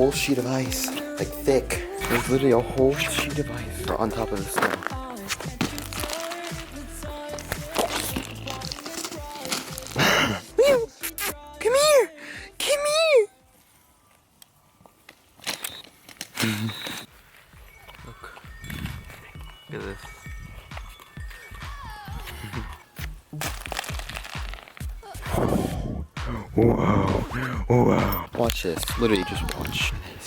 whole sheet of ice, like thick. There's literally a whole sheet of ice on top of the snow. Come here! Come here! Look at this. Whoa, whoa. Watch this. Literally, just watch this.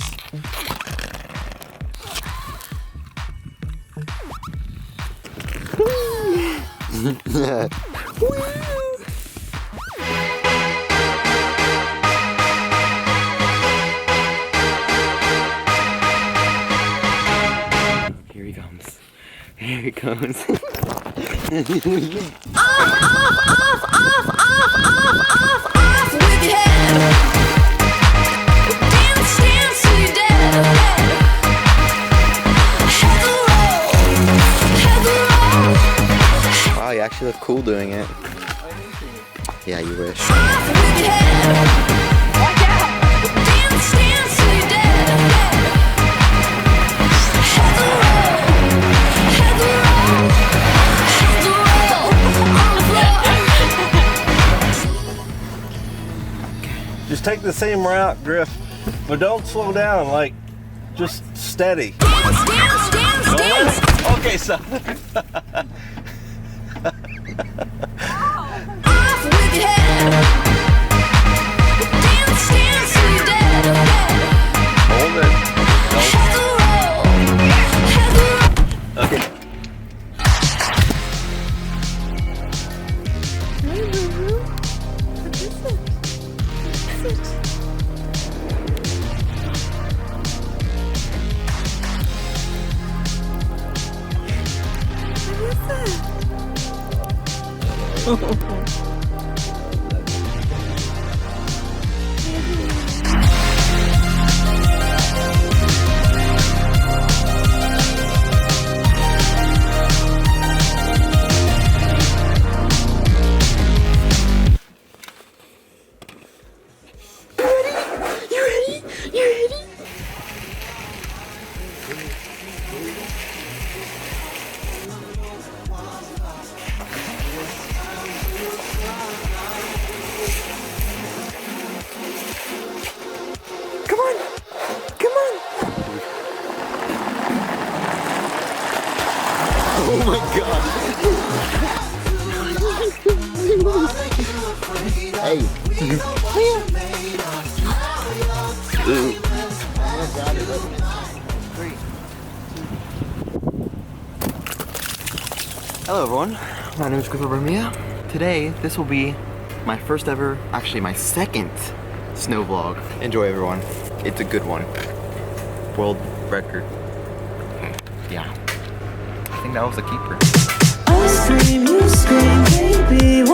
Here he comes. Here he comes. Wow, you actually look cool doing it. Yeah, you wish. Just take the same route, Griff, but don't slow down, like, just steady. Dance. Okay, so. Hold it. Okay. Oh my god. Hey. Hello everyone, my name is Griffin Bermea. Today, this will be my first ever, actually my second snow vlog. Enjoy everyone, it's a good one. World record. Yeah. I think that was the keeper. I scream, you scream, baby.